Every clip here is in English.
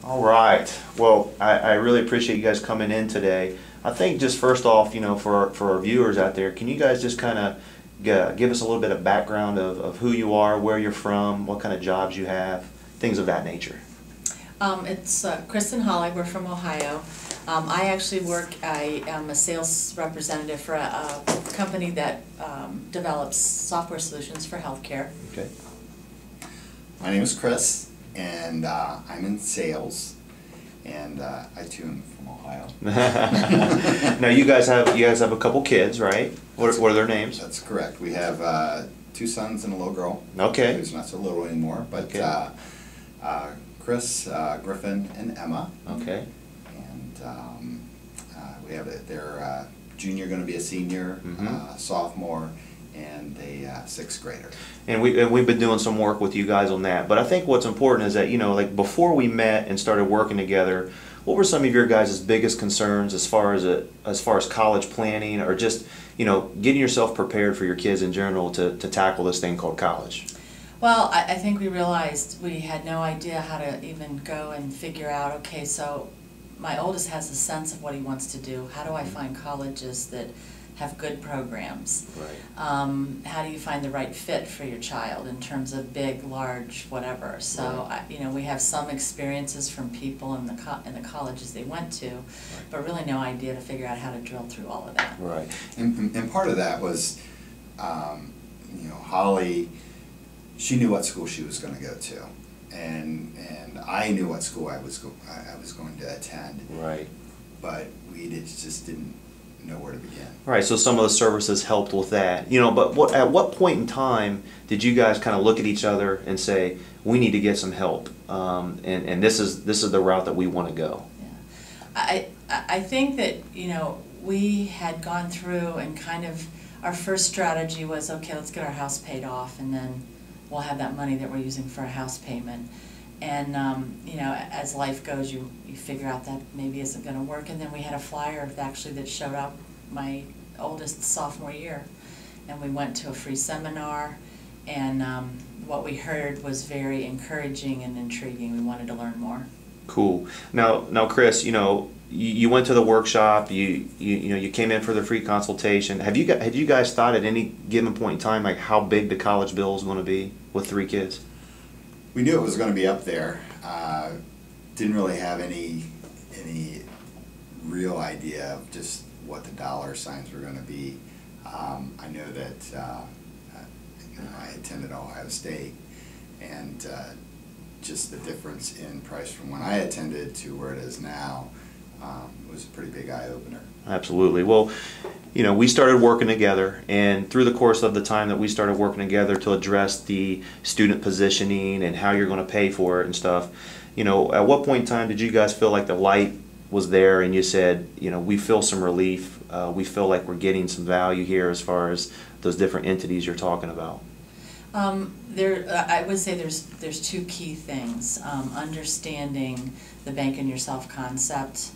All right. Well, I really appreciate you guys coming in today. I think just first off, for our viewers out there, can you guys just kind of give us a little bit of background of who you are, where you're from, what kind of jobs you have, things of that nature? It's Kristen Holly. We're from Ohio. I actually I am a sales representative for a company that develops software solutions for healthcare. Okay. My name is Chris, and I'm in sales, and I too am from Ohio. Now you guys have a couple kids, right? What are their names? That's correct. We have 2 sons and a little girl. Okay. Who's not so little anymore, but okay. Chris, Griffin, and Emma. Okay. And we have they're junior, going to be a senior, mm-hmm. Sophomore, and a 6th grader. And we've been doing some work with you guys on that. But I think what's important is that, like before we met and started working together, what were some of your guys' biggest concerns as far as college planning, or just, getting yourself prepared for your kids in general to tackle this thing called college? Well, I think we realized we had no idea how to even go and figure out, okay, so my oldest has a sense of what he wants to do. How do I find colleges that have good programs? Right. How do you find the right fit for your child in terms of big, large, whatever? So, right. We have some experiences from people in the colleges they went to, right. but really no idea to figure out how to drill through all of that. Right. And part of that was, Holly, she knew what school she was going to go to, and I knew what school I was going to attend. Right. But we just didn't know where to begin. Right. So some of the services helped with that. But at what point in time did you guys kind of look at each other and say, we need to get some help, and this is the route that we want to go? Yeah. I think that we had gone through and kind of our first strategy was, okay, let's get our house paid off, and then we'll have that money that we're using for a house payment. And as life goes, you figure out that maybe isn't going to work. And then we had a flyer that showed up my oldest sophomore year, and we went to a free seminar, and what we heard was very encouraging and intriguing. We wanted to learn more. Cool. Now, Chris, you went to the workshop. You came in for the free consultation. Had you guys thought at any given point in time like how big the college bill is going to be with 3 kids? We knew it was going to be up there. Didn't really have any real idea of just what the dollar signs were going to be. I know that I attended Ohio State, and just the difference in price from when I attended to where it is now was a pretty big eye-opener. Absolutely. Well, we started working together, and through the course of the time that we started working together to address the student positioning and how you're going to pay for it and stuff, at what point in time did you guys feel like the light was there and you said, we feel some relief, we feel like we're getting some value here as far as those different entities you're talking about? I would say there's 2 key things. Understanding the bank and yourself concept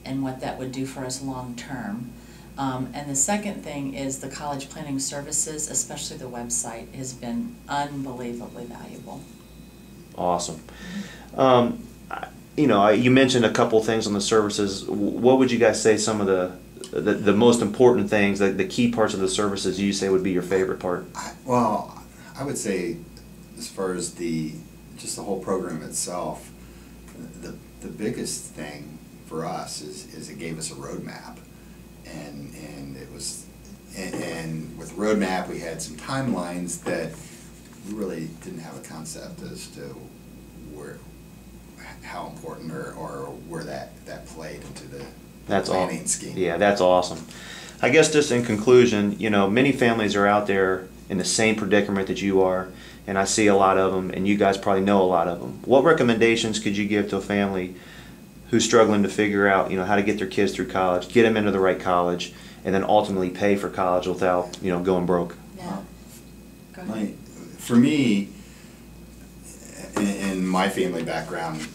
and what that would do for us long term. And the second thing is the college planning services, especially the website, has been unbelievably valuable. Awesome. You mentioned a couple things on the services. What would you guys say some of the most important things, the key parts of the services you say would be your favorite part? Well, I would say as far as just the whole program itself, the biggest thing for us is it gave us a roadmap, and it was and with roadmap we had some timelines that we really didn't have a concept as to how important or where that played into the planning scheme. Yeah, that's awesome. I guess just in conclusion, many families are out there in the same predicament that you are, and I see a lot of them, and you guys probably know a lot of them. What recommendations could you give to a family who's struggling to figure out, how to get their kids through college, get them into the right college, and then ultimately pay for college without, going broke? Yeah. Go ahead. For me, in my family background,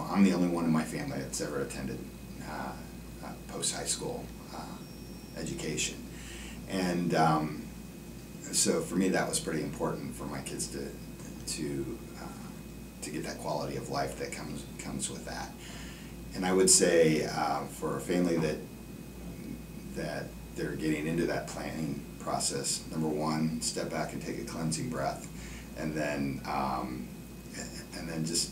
I'm the only one in my family that's ever attended post-high school education, and so for me that was pretty important for my kids to to get that quality of life that comes with that. And I would say for a family that they're getting into that planning process, number one, step back and take a cleansing breath, and then just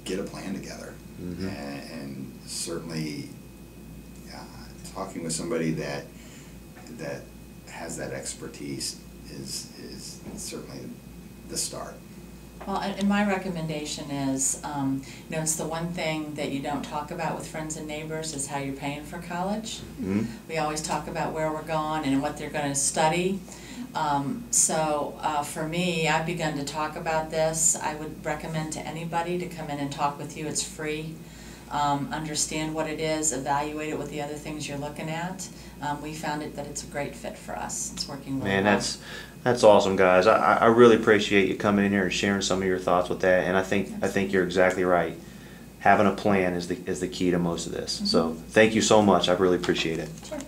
get a plan together. Mm-hmm. And certainly talking with somebody that has that expertise is certainly the start. Well, and my recommendation is, it's the one thing that you don't talk about with friends and neighbors is how you're paying for college. Mm-hmm. We always talk about where we're going and what they're going to study. For me, I've begun to talk about this. I would recommend to anybody to come in and talk with you. It's free. Understand what it is, evaluate it with the other things you're looking at. We found that it's a great fit for us. It's working really well. Man, that's awesome, guys. I really appreciate you coming in here and sharing some of your thoughts with that. And I think you're exactly right. Having a plan is the key to most of this. Mm-hmm. So thank you so much. I really appreciate it. Sure.